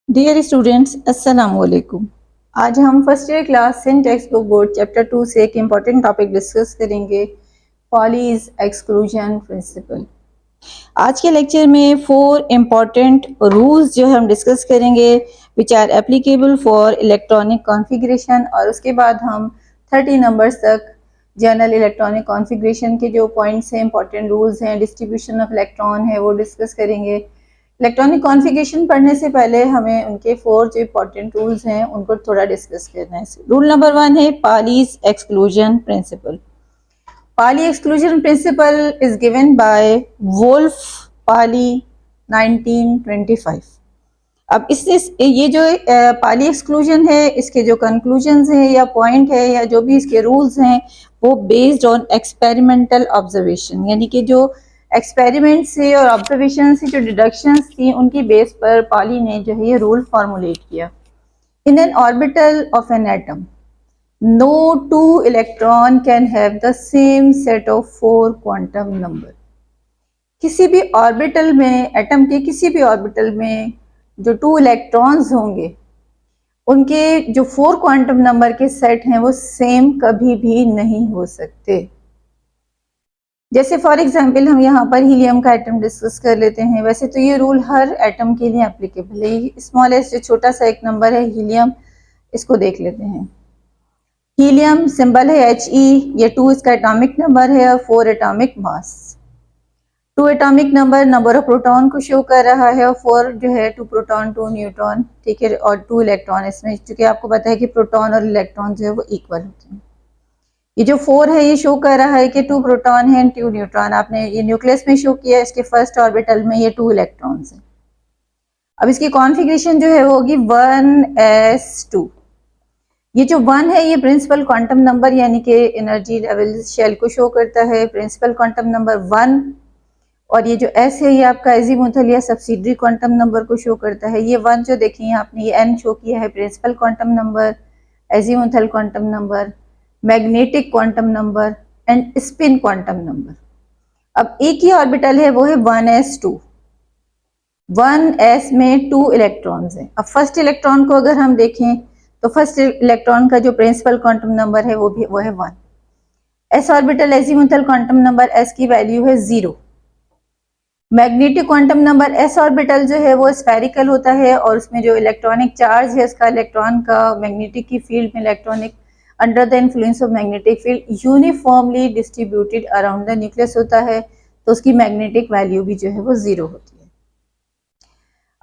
Dear students, अस्सलाम वालेकुम। आज हम first year class in text book board chapter 2 से एक इम्पॉर्टेंट टॉपिक डिस्कस करेंगे, पॉलीज एक्सक्लूजन प्रिंसिपल। आज के लेक्चर में 4 इम्पॉर्टेंट रूल्स जो हम डिस्कस करेंगे which are applicable for electronic configuration, और उसके बाद हम 30 नंबर्स तक जनरल इलेक्ट्रॉनिक कॉन्फ़िगरेशन के जो पॉइंट्स हैं, इंपॉर्टेंट रूल्स हैं, डिस्ट्रीब्यूशन ऑफ इलेक्ट्रॉन है, वो डिस्कस करेंगे। इलेक्ट्रॉनिक कॉन्फ़िगरेशन पढ़ने से पहले हमें उनके 4 जो इंपॉर्टेंट रूल्स हैं उनको थोड़ा डिस्कस करना है। रूल नंबर 1 है Pauli's exclusion principle. Pauli exclusion principle is given by Wolf Pauli 1925। अब इससे ये जो पाली एक्सक्लूजन है, इसके जो कंक्लूजन्स हैं या पॉइंट है या जो भी इसके रूल्स हैं वो बेस्ड ऑन एक्सपेरिमेंटल ऑब्जर्वेशन, यानी कि जो एक्सपेरिमेंट से और ऑब्जर्वेशन से जो डिडक्शंस थी उनकी बेस पर पाली ने जो है ये रूल फॉर्मुलेट किया। In an orbital of an atom no two electron can have the same set of 4 quantum number. किसी भी ऑर्बिटल में, एटम के किसी भी ऑर्बिटल में जो 2 इलेक्ट्रॉन्स होंगे उनके जो 4 क्वांटम नंबर के सेट हैं वो सेम कभी भी नहीं हो सकते। जैसे फॉर एग्जांपल हम यहाँ पर हीलियम का एटम डिस्कस कर लेते हैं। वैसे तो ये रूल हर एटम के लिए एप्लीकेबल है। स्मॉलेस्ट जो छोटा सा एक नंबर है हीलियम, इसको देख लेते हैं। हीलियम सिंबल है He, ये 2 इसका एटॉमिक नंबर है और 4 atomic mass. 2 atomic number of proton को शो कर रहा है और 4 जो है 2 प्रोटॉन 2 न्यूट्रॉन, ठीक है, और 2 इलेक्ट्रॉन इसमें, क्योंकि आपको पता है कि प्रोटॉन और इलेक्ट्रॉन जो है वो इक्वल होते हैं। ये जो 4 है ये शो कर रहा है कि 2 प्रोटॉन है 2 न्यूट्रॉन। आपने ये न्यूक्लियस में शो किया, इसके फर्स्ट ऑर्बिटल में ये 2 इलेक्ट्रॉन्स हैं। अब इसकी कॉन्फ़िगरेशन जो है वो होगी 1s2। ये जो 1 है ये प्रिंसिपल क्वांटम नंबर यानी कि एनर्जी लेवल शेल को शो करता है, प्रिंसिपल क्वांटम नंबर 1। और ये जो s है ये आपका एजीमुथल या सब्सिडरी क्वांटम नंबर को शो करता है। ये 1 जो देखिए आपने ये n शो किया है, principal quantum number, azimuthal quantum number, magnetic quantum number and spin quantum number. अब एक ही ऑर्बिटल है वो है 1s2। 1s में 2 इलेक्ट्रॉन्स हैं। अब फर्स्ट इलेक्ट्रॉन को अगर हम देखें तो फर्स्ट इलेक्ट्रॉन का जो प्रिंसिपल क्वांटम नंबर है वो है 1। s orbital azimuthal quantum number s की वैल्यू है 0। Magnetic quantum number s orbital जो है वो स्फेरिकल होता है और उसमें जो इलेक्ट्रॉनिक चार्ज है उसका इलेक्ट्रॉन का मैग्नेटिक की फील्ड में electronic under the influence of magnetic field uniformly distributed around the nucleus होता है, तो उसकी मैग्नेटिक वैल्यू भी जो है वो 0 होती है।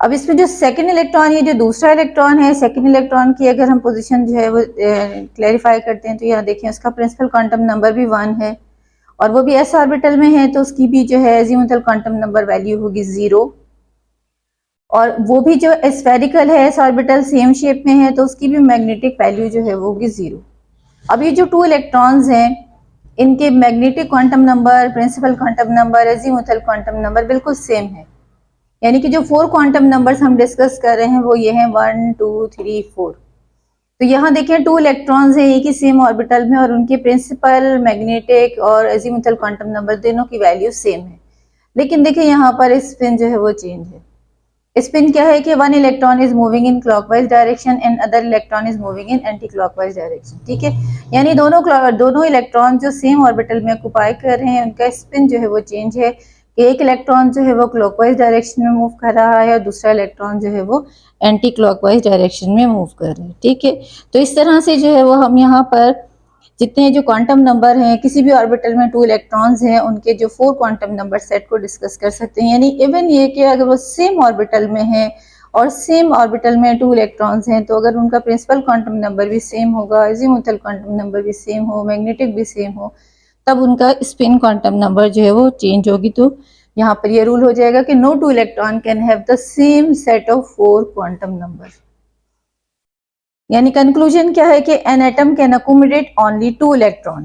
अब इसमें जो सेकंड इलेक्ट्रॉन, ये जो दूसरा इलेक्ट्रॉन है, सेकंड इलेक्ट्रॉन की अगर हम पोजीशन जो है वो क्लैरिफाई करते हैं तो यहाँ देखिए उसका प्रिंसिपल क्वांटम नंबर भी 1 है और वो भी s ऑर्बिटल में है, तो उसकी भी जो है एजीमुथल क्वांटम नंबर वैल्यू होगी 0। और वो भी जो स्फेरिकल है, s ऑर्बिटल सेम शेप में है, तो उसकी भी मैग्नेटिक वैल्यू जो है वो होगी 0। अब ये जो 2 इलेक्ट्रॉन्स हैं इनके magnetic quantum number, principal quantum number, azimuthal quantum number बिल्कुल सेम है। यानी कि जो 4 क्वांटम नंबर्स हम डिस्कस कर रहे हैं वो ये हैं 1 2 3 4। तो यहाँ देखिए 2 इलेक्ट्रॉन्स हैं एक ही सेम ऑर्बिटल में और उनके प्रिंसिपल, मैग्नेटिक और एजीमुथल क्वांटम नंबर दोनों की वैल्यू सेम है। लेकिन देखिए यहाँ पर स्पिन जो है वो चेंज है। स्पिन क्या है कि 1 electron is moving in clockwise direction and other electron is moving in anti clockwise direction, ठीक है। यानी दोनों इलेक्ट्रॉन जो सेम ऑर्बिटल में ऑक्युपाई कर रहे हैं उनका स्पिन जो है वो चेंज है। एक इलेक्ट्रॉन जो है वो क्लॉकवाइज डायरेक्शन में मूव कर रहा है और दूसरा इलेक्ट्रॉन जो है वो एंटी क्लॉकवाइज डायरेक्शन में मूव कर रहे हैं, ठीक है। तो इस तरह से जो है वो हम यहाँ पर जितने जो क्वांटम नंबर हैं, किसी भी ऑर्बिटल में 2 इलेक्ट्रॉन्स हैं उनके जो 4 क्वांटम नंबर सेट को डिस्कस कर सकते हैं। यानी इवन ये कि अगर वो सेम ऑर्बिटल में है और सेम ऑर्बिटल में 2 इलेक्ट्रॉन्स हैं तो अगर उनका प्रिंसिपल क्वांटम नंबर भी सेम होगा, एजीमुथल क्वांटम नंबर भी सेम हो, मैग्नेटिक भी सेम हो, तब उनका स्पिन क्वांटम नंबर जो है वो चेंज होगी। तो यहाँ पर ये रूल हो जाएगा कि no 2 electron can have the same set of 4 quantum number. यानी कंक्लूजन क्या है कि an atom can accommodate only 2 electron.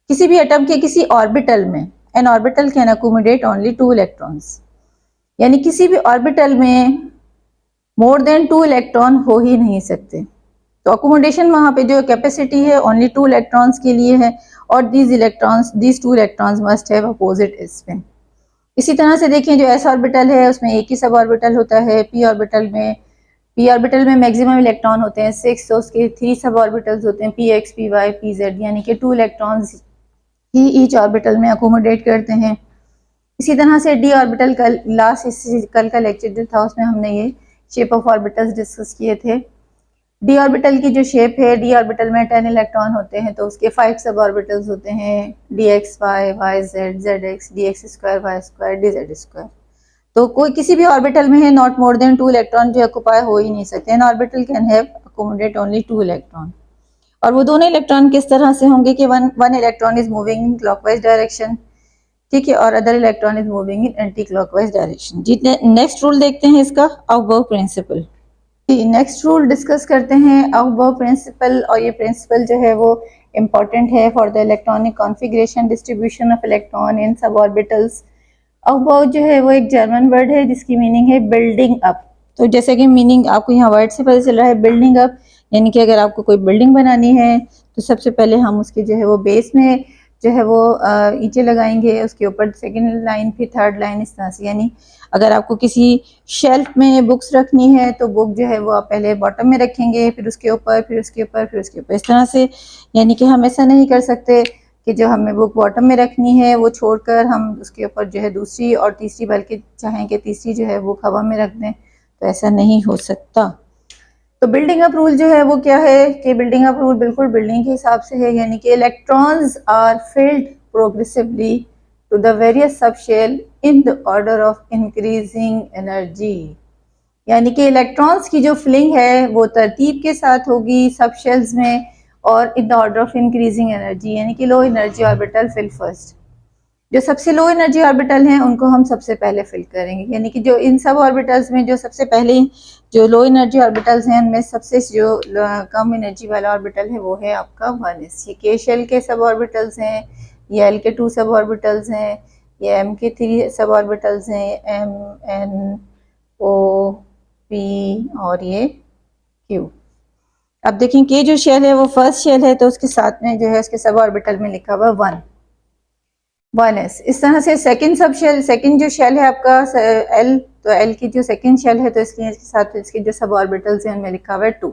किसी भी एटम के किसी ऑर्बिटल में an orbital can accommodate only 2 electrons. यानी किसी भी ऑर्बिटल में मोर देन 2 इलेक्ट्रॉन हो ही नहीं सकते। तो अकोमोडेशन वहां पे जो कैपेसिटी है ओनली 2 इलेक्ट्रॉन्स के लिए है और these 2 electrons must have opposite spin. इसी तरह से देखें जो s ऑर्बिटल है उसमें एक ही सब ऑर्बिटल होता है। p ऑर्बिटल में पी ऑर्बिटल में मैक्सिमम इलेक्ट्रॉन होते हैं 6, तो उसके 3 सब ऑर्बिटल्स होते हैं P X, P Y, P Z, यानी कि 2 इलेक्ट्रॉन्स ही ईच ऑर्बिटल में अकोमोडेट करते हैं। इसी तरह से डी ऑर्बिटल कल का लेक्चर जो था उसमें हमने ये शेप ऑफ ऑर्बिटल्स डिस्कस किए थे। डी ऑर्बिटल की जो शेप है, डी ऑर्बिटल में 10 इलेक्ट्रॉन होते हैं, तो उसके 5 सब ऑर्बिटल्स होते हैं D X Y, Y Z, Z X, D X square, Y square, D Z square. तो कोई किसी भी ऑर्बिटल में है नॉट मोर देन 2 इलेक्ट्रॉन जो ऑक्युपाई हो ही नहीं सकते। An orbital can have accommodate only 2 electron. और वो दोनों इलेक्ट्रॉन किस तरह से होंगे कि one electron is moving in clockwise direction, ठीक है, और other electron is moving in anti clockwise direction. जी नेक्स्ट रूल देखते हैं इसका, Aufbau principle. Next rule discuss करते हैं अबव प्रिंसिपल, और ये प्रिंसिपल जो है वो इम्पॉर्टेंट है for the electronic configuration distribution of electron in sub orbitals. Above जो है वो एक जर्मन वर्ड है जिसकी मीनिंग है बिल्डिंग अप। तो जैसे कि मीनिंग आपको यहाँ वर्ड से पता चल रहा है बिल्डिंग अप, यानी कि अगर आपको कोई बिल्डिंग बनानी है तो सबसे पहले हम उसके जो है वो बेस में जो है वो ईंटें लगाएंगे, उसके ऊपर सेकंड लाइन, फिर थर्ड लाइन, इस तरह से। यानी अगर आपको किसी शेल्फ में बुक्स रखनी है तो बुक जो है वो आप पहले बॉटम में रखेंगे, फिर उसके ऊपर, फिर उसके ऊपर, फिर उसके ऊपर, इस तरह से। यानी कि हम ऐसा नहीं कर सकते कि जो हमें बुक बॉटम में रखनी है वो छोड़कर हम उसके ऊपर जो है दूसरी और तीसरी, बल्कि चाहें कि तीसरी जो है बुक हवा में रख दें, तो ऐसा नहीं हो सकता। तो बिल्डिंग अप रूल जो है वो क्या है कि बिल्डिंग अप रूल बिल्कुल बिल्डिंग के हिसाब से है, यानी कि electrons are filled progressively to the various sub shell in the order of increasing energy. यानी कि इलेक्ट्रॉन्स की जो फिलिंग है वो तरतीब के साथ होगी सब शेल्स में, और in the order of increasing energy, यानी कि low energy orbital fill first. जो सबसे लो एनर्जी ऑर्बिटल हैं उनको हम सबसे पहले फिल करेंगे, यानी कि जो इन सब ऑर्बिटल्स में जो सबसे पहले जो लो एनर्जी ऑर्बिटल्स हैं उनमें सबसे जो कम एनर्जी वाला ऑर्बिटल है वो है आपका 1s। ये के शेल के सब ऑर्बिटल्स हैं, ये एल के 2 सब ऑर्बिटल्स हैं, ये एम के 3 सब ऑर्बिटल्स हैं, एम, एन, ओ, पी और ये क्यू। अब देखें कि जो शेल है वो फर्स्ट शेल है, तो उसके साथ में जो है उसके सब ऑर्बिटल में लिखा हुआ 1s। इस तरह से सेकंड सब शेल, सेकंड जो शेल है आपका एल, तो एल की जो सेकंड शेल है तो इसके साथ इसके जो सब ऑर्बिटल्स हैं उनमें लिखा हुआ है 2।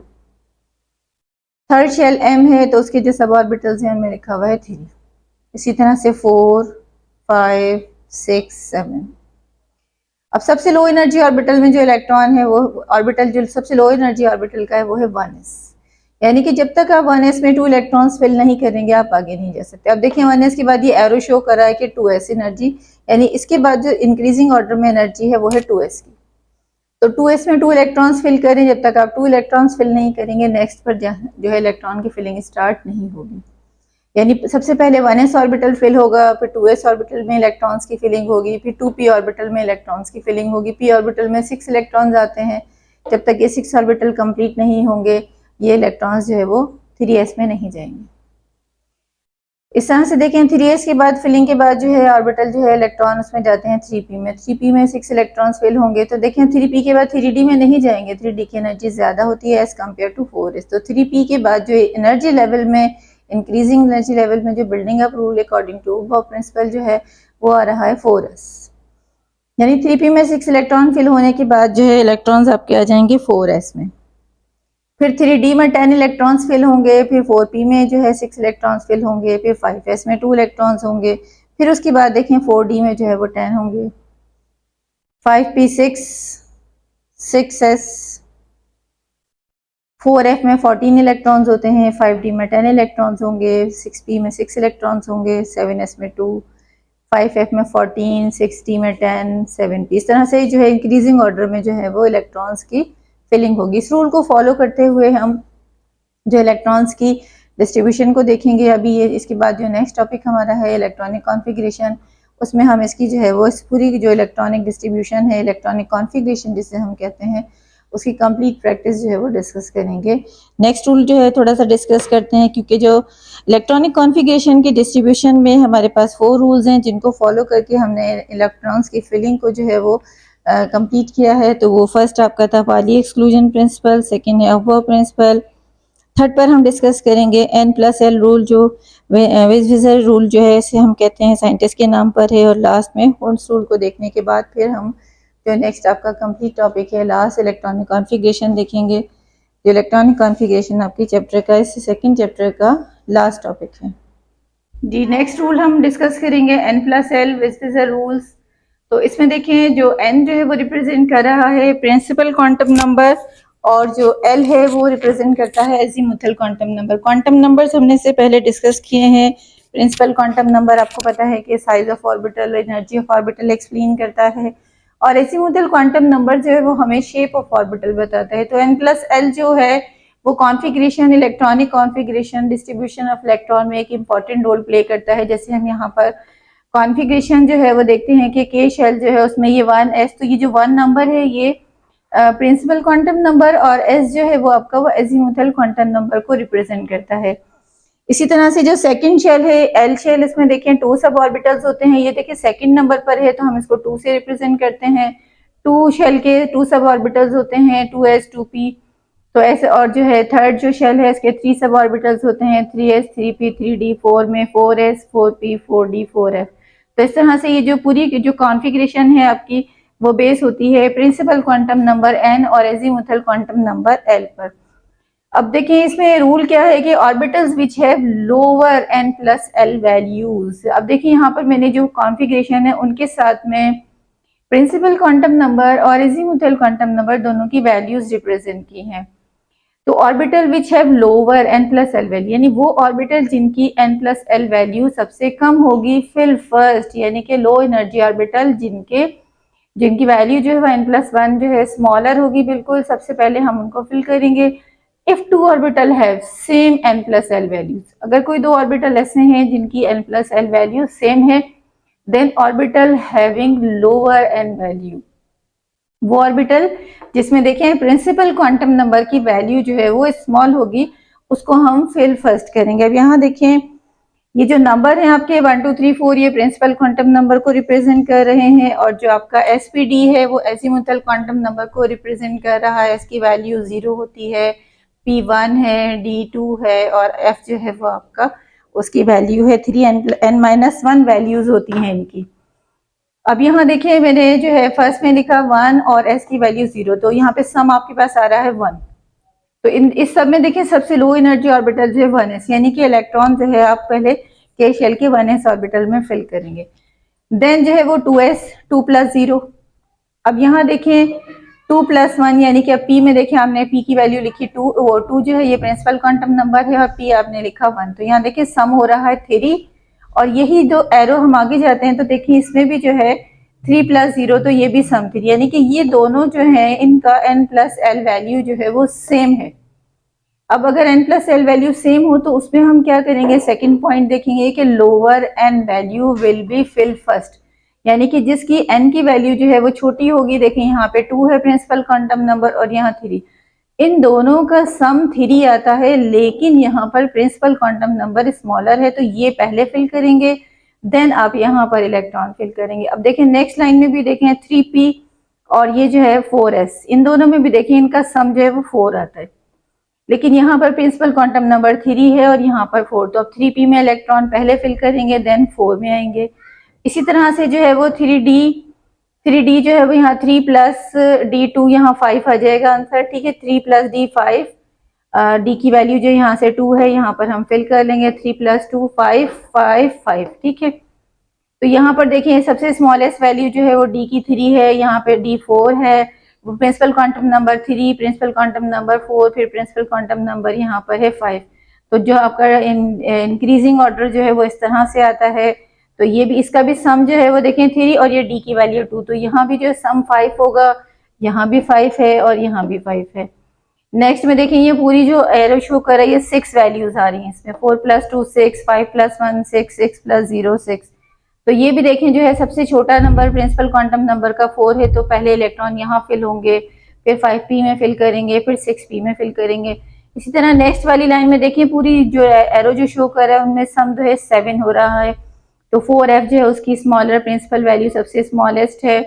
थर्ड शेल एम है तो उसके जो सब ऑर्बिटल्स हैं उनमें लिखा हुआ है 3। इसी तरह से 4, 5, 6, 7। अब सबसे लो एनर्जी ऑर्बिटल में जो इलेक्ट्रॉन है वो ऑर्बिटल जो सबसे लो एनर्जी ऑर्बिटल का है वो है 1s। यानी कि जब तक आप 1s में 2 इलेक्ट्रॉन्स फिल नहीं करेंगे आप आगे नहीं जा सकते। अब देखिए 1s के बाद ये एरो शो कर रहा है कि 2s एनर्जी, यानी इसके बाद जो इंक्रीजिंग ऑर्डर में एनर्जी है वो है 2s की। तो 2s में 2 इलेक्ट्रॉन्स फिल करें, जब तक आप 2 इलेक्ट्रॉन्स फिल नहीं करेंगे नेक्स्ट पर जो है इलेक्ट्रॉन की फिलिंग स्टार्ट नहीं होगी। यानी सबसे पहले 1s ऑर्बिटल फिल होगा, फिर 2s ऑर्बिटल में इलेक्ट्रॉन्स की फिलिंग होगी, फिर 2p ऑर्बिटल में इलेक्ट्रॉन्स की फिलिंग होगी। p ऑर्बिटल में 6 इलेक्ट्रॉन्स आते हैं, जब तक ये 6 ऑर्बिटल कंप्लीट नहीं होंगे ये इलेक्ट्रॉन्स जो है वो 3s में नहीं जाएंगे। इस तरह से देखें 3s के बाद फिलिंग के बाद जो है ऑर्बिटल जो है इलेक्ट्रॉन उसमें जाते हैं 3p में। 3p में 6 इलेक्ट्रॉन्स फिल होंगे, तो देखें 3p के बाद 3d में नहीं जाएंगे, 3d की एनर्जी ज्यादा होती है एज कम्पेयर टू 4s। तो 3p के बाद जो एनर्जी लेवल में, इंक्रीजिंग एनर्जी लेवल में जो building up rule according to aufbau principle जो है वो आ रहा है 4s। यानी 3p में 6 इलेक्ट्रॉन फिल होने के बाद जो है इलेक्ट्रॉन्स आपके आ जाएंगे 4s में। फिर 3d में 10 इलेक्ट्रॉन्स फिल होंगे, फिर 4p में जो है 6 इलेक्ट्रॉन्स फिल होंगे, फिर 5s में 2 इलेक्ट्रॉन्स होंगे, फिर उसके बाद देखें 4d में जो है वो 10 होंगे, 5p 6s, 4f में 14 इलेक्ट्रॉन्स होते हैं, 5d में 10 इलेक्ट्रॉन्स होंगे, 6p में 6 इलेक्ट्रॉन्स होंगे, 7s में 2, 5f में 14, 6d में 10, 7p। इस तरह से जो है इंक्रीजिंग ऑर्डर में जो है वो इलेक्ट्रॉन्स की फिलिंग होगी। इस रूल को फॉलो करते हुए हम जो इलेक्ट्रॉन्स की डिस्ट्रीब्यूशन को देखेंगे। अभी ये इसके बाद जो नेक्स्ट टॉपिक हमारा है इलेक्ट्रॉनिक कॉन्फ़िगरेशन, उसमें हम इसकी जो है वो इस पूरी जो इलेक्ट्रॉनिक डिस्ट्रीब्यूशन है, इलेक्ट्रॉनिक कॉन्फ़िगरेशन जिसे हम कहते हैं, उसकी कंप्लीट प्रैक्टिस जो है वो डिस्कस करेंगे। नेक्स्ट रूल जो है थोड़ा सा डिस्कस करते हैं, क्योंकि जो इलेक्ट्रॉनिक कॉन्फ़िगरेशन की डिस्ट्रीब्यूशन में हमारे पास 4 रूल्स हैं जिनको फॉलो करके हमने इलेक्ट्रॉन्स की फिलिंग को जो है वो कंप्लीट किया है। तो वो फर्स्ट आपका था पाली एक्सक्लूजन प्रिंसिपल, सेकंड है अबव प्रिंसिपल, थर्ड पर हम डिस्कस करेंगे n+l रूल, जो वेज-विजर रूल जो है इसे हम कहते हैं साइंटिस्ट के नाम पर है, और लास्ट में होल्स रूल को देखने के बाद फिर हम जो नेक्स्ट आपका कंप्लीट टॉपिक है, लास्ट इलेक्ट्रॉनिक कॉन्फ़िगरेशन देखेंगे। जो इलेक्ट्रॉनिक कॉन्फ़िगरेशन आपके चैप्टर का, इस सेकंड चैप्टर का लास्ट टॉपिक है जी। नेक्स्ट रूल हम डिस्कस करेंगे n+l विच इज रूल्स। तो इसमें देखें जो n जो है वो रिप्रेजेंट कर रहा है प्रिंसिपल क्वांटम नंबर, और जो l है वो रिप्रेजेंट करता है azimuthal quantum number. Quantum numbers हमने इससे पहले डिस्कस किए हैं। प्रिंसिपल क्वांटम नंबर आपको पता है कि size of orbital, energy of orbital explain करता है, और एजीमुथल क्वांटम नंबर जो है वो हमें शेप ऑफ ऑर्बिटल बताता है। तो n+l जो है वो configuration, electronic configuration, distribution of electron में एक इंपॉर्टेंट रोल प्ले करता है। जैसे हम यहाँ पर कॉन्फ़िगरेशन जो है वो देखते हैं कि k शेल जो है उसमें ये 1s, तो ये जो 1 नंबर है ये प्रिंसिपल क्वांटम नंबर, और s जो है वो आपका वो एजीमुथल क्वांटम नंबर को रिप्रेजेंट करता है। इसी तरह से जो सेकंड शेल है l शेल, इसमें देखें 2 सब ऑर्बिटल्स होते हैं। ये देखिए सेकंड नंबर पर है तो हम इसको 2 से रिप्रेजेंट करते हैं। 2 शेल के 2 सब ऑर्बिटल्स होते हैं, 2s 2p। तो ऐसे, और जो है थर्ड जो शेल है इसके 3 सब ऑर्बिटल्स होते हैं, 3s 3p 3d, 4 में 4s 4p 4d 4f। तो इस तरह से ये जो पूरी जो कॉन्फ़िगरेशन है आपकी वो बेस होती है प्रिंसिपल क्वांटम नंबर n और एजीमुथल क्वांटम नंबर l पर। अब देखिए इसमें रूल क्या है कि orbitals which have lower n+l values. अब देखिए यहाँ पर मैंने जो कॉन्फ़िगरेशन है उनके साथ में प्रिंसिपल क्वांटम नंबर और एजीमुथल क्वांटम नंबर दोनों की वैल्यूज रिप्रेजेंट की हैं। तो orbital which have lower n+l value, यानी वो ऑर्बिटल जिनकी n+l वैल्यू सबसे कम होगी, फिल फर्स्ट, यानी कि लो एनर्जी ऑर्बिटल जिनकी वैल्यू जो है n+1 जो है स्मॉलर होगी, बिल्कुल सबसे पहले हम उनको फिल करेंगे। If 2 orbital have same n+l values, अगर कोई 2 ऑर्बिटल ऐसे हैं जिनकी n+l वैल्यू सेम है, then orbital having lower n value, वो ऑर्बिटल जिसमें देखें प्रिंसिपल क्वांटम नंबर की वैल्यू जो है वो स्मॉल होगी, उसको हम फिल फर्स्ट करेंगे। अब यहाँ देखें ये जो नंबर है आपके 1 2 3 4 ये प्रिंसिपल क्वांटम नंबर को रिप्रेजेंट कर रहे हैं, और जो आपका एसपीडी है वो एजीमुथल क्वांटम नंबर को रिप्रेजेंट कर रहा है। इसकी वैल्यू 0 होती है, p1 है, d2 है, और f जो है वो आपका उसकी वैल्यू है 3n-1 वैल्यूज होती हैं इनकी। अब यहाँ देखिए मैंने जो है फर्स्ट में लिखा 1 और s की वैल्यू 0, तो यहाँ पे सम आपके पास आ रहा है 1। तो इस सब में देखिए सबसे लो एनर्जी ऑर्बिटल जो है 1s, यानी कि इलेक्ट्रॉन जो है आप पहले k शेल के 1s ऑर्बिटल में फिल करेंगे। देन जो है वो 2s 2+0। अब यहाँ देखें 2+1, यानी कि अब p में देखिए आपने p की वैल्यू लिखी 2, वो 2 जो है ये प्रिंसिपल क्वांटम नंबर है, और p आपने लिखा 1। तो यहाँ देखिए सम हो रहा है 3, और यही जो एरो हम आगे जाते हैं तो देखिए इसमें भी जो है 3+0, तो ये भी सम 3, यानी कि ये दोनों जो है इनका n+l वैल्यू जो है वो सेम है। अब अगर n+l वैल्यू सेम हो तो उसमें हम क्या करेंगे, सेकंड पॉइंट देखेंगे कि lower n value will be fill first, यानी कि जिसकी n की वैल्यू जो है वो छोटी होगी। देखें यहाँ पे 2 है प्रिंसिपल क्वांटम नंबर और यहाँ 3, इन दोनों का सम 3 आता है, लेकिन यहाँ पर प्रिंसिपल क्वांटम नंबर स्मॉलर है, तो ये पहले फिल करेंगे, देन आप यहाँ पर इलेक्ट्रॉन फिल करेंगे। अब देखें नेक्स्ट लाइन में भी देखें 3p और ये जो है 4s, इन दोनों में भी देखें इनका सम जो है वो 4 आता है, लेकिन यहाँ पर प्रिंसिपल क्वांटम नंबर 3 है और यहाँ पर 4, तो अब 3p में इलेक्ट्रॉन पहले फिल करेंगे, देन 4 में आएंगे। इसी तरह से जो है वो 3d जो है वो यहाँ 3+d2 यहाँ 5 आ जाएगा आंसर, ठीक है। 3+d 5, d की वैल्यू जो यहाँ से 2 है, यहाँ पर हम फिल कर लेंगे 3+2 5 5 5, ठीक है। तो यहाँ पर देखिए सबसे स्मॉलेस्ट वैल्यू जो है वो d की 3 है, यहाँ पे d 4 है, principal quantum number 3, principal quantum number 4, फिर प्रिंसिपल क्वांटम नंबर यहाँ पर है 5। तो जो आपका इंक्रीजिंग ऑर्डर जो है वो इस तरह से आता है। तो ये भी, इसका भी सम जो है वो देखें 3 और ये d की वैल्यू 2, तो यहाँ भी जो सम 5 होगा, यहाँ भी 5 है और यहाँ भी 5 है। नेक्स्ट में देखें ये पूरी जो एरो शो कर रही है 6 वैल्यूज आ रही हैं इसमें, 4+2 6, 5+1 6, 6+0 6। तो ये भी देखें जो है सबसे छोटा नंबर प्रिंसिपल क्वांटम नंबर का 4 है, तो पहले इलेक्ट्रॉन यहाँ फिल होंगे, फिर 5p में फिल करेंगे, फिर 6p में फिल करेंगे। इसी तरह नेक्स्ट वाली लाइन में देखिए पूरी जो एरो जो शो कर रहा है उनमें सम जो है 7 हो रहा है, तो 4f जो है उसकी स्मॉलर प्रिंसिपल वैल्यू सबसे स्मॉलेस्ट है,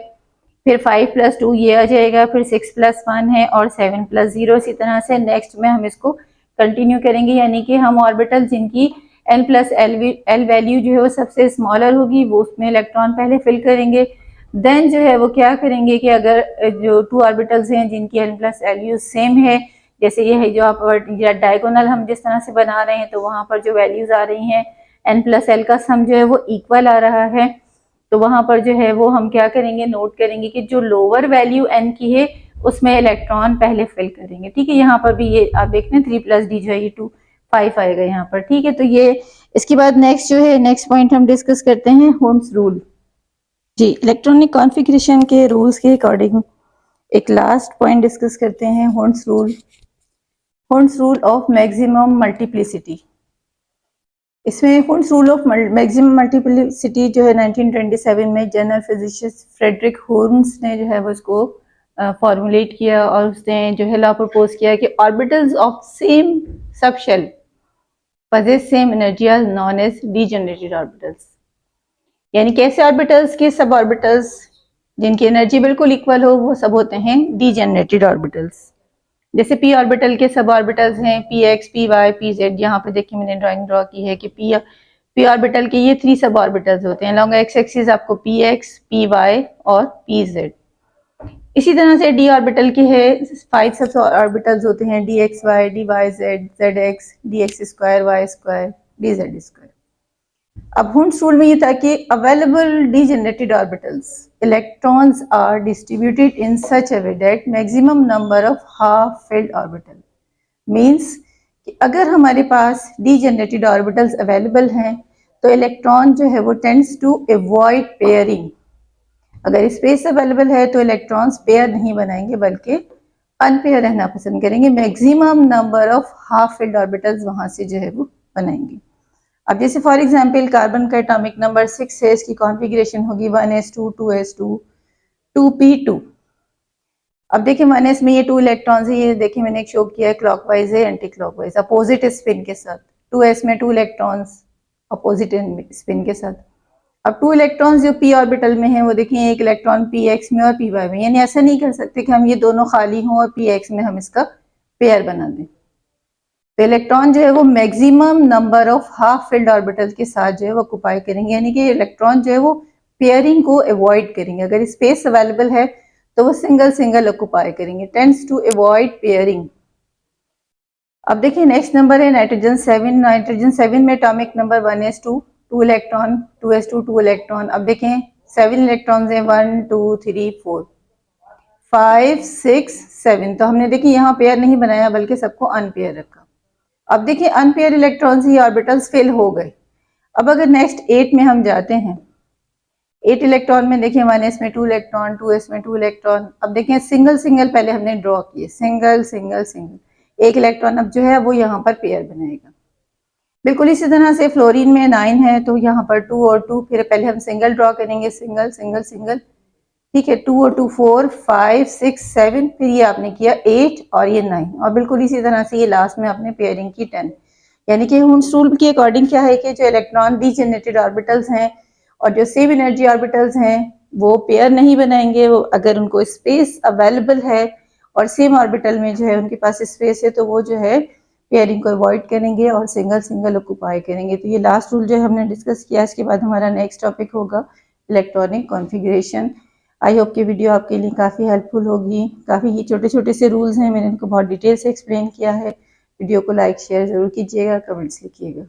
फिर 5+2 ये आ जाएगा, फिर 6+1 है और 7+0। इसी तरह से नेक्स्ट में हम इसको कंटिन्यू करेंगे, यानी कि हम ऑर्बिटल जिनकी n+l वैल्यू जो है वो सबसे स्मॉलर होगी वो उसमें इलेक्ट्रॉन पहले फिल करेंगे, देन जो है वो क्या करेंगे कि अगर जो 2 ऑर्बिटल्स हैं जिनकी n प्लस वैल्यू सेम है, जैसे ये है जो आप डायगोनल हम जिस तरह से बना रहे हैं, तो वहां पर जो वैल्यूज आ रही हैं n प्लस एल का सम जो है वो इक्वल आ रहा है, तो वहां पर जो है वो हम क्या करेंगे, नोट करेंगे कि जो लोअर वैल्यू n की है उसमें इलेक्ट्रॉन पहले फिल करेंगे। ठीक है, यहाँ पर भी ये आप देख रहे हैं 3 प्लस डी जो है ये 2 5 आएगा यहाँ पर। ठीक है, तो ये इसके बाद नेक्स्ट जो है नेक्स्ट पॉइंट हम डिस्कस करते हैं होम्स रूल। जी, इलेक्ट्रॉनिक कॉन्फ़िगरेशन के रूल्स के अकॉर्डिंग एक लास्ट पॉइंट डिस्कस करते हैं, Hund's rule. Hund's rule of maximum multiplicity. इसमें Hund's rule of maximum multiplicity जो है 1927 में जनरल फिजिसिस्ट फ्रेडरिक होम्स ने जो है वो इसको फॉर्मुलेट किया, और उसने जो है लॉ प्रपोज किया कि orbitals of same subshell possess same energy are known as degenerated orbitals। यानी कैसे ऑर्बिटल्स के सब ऑर्बिटल्स जिनकी एनर्जी बिल्कुल इक्वल हो वो सब होते हैं डीजेनरेटेड ऑर्बिटल्स। जैसे पी ऑर्बिटल के सब ऑर्बिटल्स हैं P X, P Y, P Z. यहाँ पे देखिए मैंने ड्राइंग ड्रॉ की है कि पी ऑर्बिटल के ये 3 सब ऑर्बिटल्स होते हैं। लॉन्ग एक्स एक्सिस आपको पी एक्स, पी वाई और पी जेड। इसी तरह से डी ऑर्बिटल के है 5 सब ऑर्बिटल्स होते हैं D X Y, D Y Z, Z X, D X square, Y square, D Z square. अब होम्स रूल में ये था कि available degenerated orbitals electrons are distributed in such a way that maximum number of half filled orbital means कि अगर हमारे पास degenerated orbitals available हैं तो इलेक्ट्रॉन जो है वो टेंड्स टू अवॉइड पेयरिंग। अगर स्पेस अवेलेबल है तो इलेक्ट्रॉन्स पेयर नहीं बनाएंगे बल्कि अनपेयर रहना पसंद करेंगे। Maximum number of half field orbitals वहां से जो है वो बनाएंगे। अब जैसे फॉर एग्जांपल कार्बन का एटॉमिक नंबर 6 है, इसकी कॉन्फ़िगरेशन होगी 1s2 2s2 2p2। अब देखिए 1s में ये 2 इलेक्ट्रॉन्स है, ये देखिए मैंने एक शो किया है क्लॉकवाइज है एंटी क्लॉकवाइज अपोजिट स्पिन के साथ। 2s में 2 इलेक्ट्रॉन्स अपोजिट स्पिन के साथ। अब 2 इलेक्ट्रॉन्स जो p ऑर्बिटल में है वो देखिए एक इलेक्ट्रॉन px में और py में, यानी ऐसा नहीं कर सकते कि हम ये दोनों खाली हों और px में हम इसका पेयर बना दें। तो इलेक्ट्रॉन जो है वो maximum number of half filled orbital के साथ जो है वो ऑक्युपाई करेंगे, यानी कि इलेक्ट्रॉन जो है वो पेयरिंग को अवॉइड करेंगे। अगर स्पेस अवेलेबल है तो वो सिंगल सिंगल ऑक्युपाई करेंगे, टेंड्स टू अवॉइड पेयरिंग। अब देखिए नेक्स्ट नंबर है नाइट्रोजन 7। नाइट्रोजन 7 में atomic number 1s2 2 electron 2s2 2 electron. अब देखें 7 इलेक्ट्रॉन्स हैं 1 2 3 4 5 6 7। तो हमने देखिए यहाँ पेयर नहीं बनाया बल्कि सबको अनपेयर रखा। अब देखिए अनपेयर इलेक्ट्रॉन्स ही ऑर्बिटल्स फिल हो गए। अब अगर नेक्स्ट 8 में हम जाते हैं, 8 इलेक्ट्रॉन में देखिए 1s में 2 इलेक्ट्रॉन 2s में 2 इलेक्ट्रॉन। अब देखिए सिंगल सिंगल पहले हमने ड्रॉ किए, सिंगल सिंगल सिंगल, एक इलेक्ट्रॉन अब जो है वो यहाँ पर पेयर बनाएगा। बिल्कुल इसी तरह से फ्लोरीन में 9 है तो यहाँ पर 2 और 2, फिर पहले हम सिंगल ड्रॉ करेंगे, सिंगल सिंगल सिंगल, ठीक है, 2 और 2 4 5 6 7, फिर ये आपने किया 8 और ये 9, और बिल्कुल इसी तरह से ये लास्ट में आपने पेयरिंग की 10। यानी कि होम्स रूल के अकॉर्डिंग क्या है कि जो इलेक्ट्रॉन डीजेनरेटेड ऑर्बिटल्स हैं और जो सेम एनर्जी ऑर्बिटल्स हैं वो पेयर नहीं बनाएंगे। वो अगर उनको स्पेस अवेलेबल है और सेम ऑर्बिटल में जो है उनके पास स्पेस है तो वो जो है पेयरिंग को अवॉइड करेंगे और सिंगल सिंगल ऑक्युपाई करेंगे। तो ये लास्ट रूल जो है हमने डिस्कस किया। इसके बाद हमारा नेक्स्ट टॉपिक होगा इलेक्ट्रॉनिक कॉन्फ़िगरेशन। आई होप कि वीडियो आपके लिए काफ़ी हेल्पफुल होगी। काफ़ी ये छोटे छोटे से रूल्स हैं, मैंने इनको बहुत डिटेल से एक्सप्लेन किया है। वीडियो को लाइक शेयर ज़रूर कीजिएगा, कमेंट्स लिखिएगा।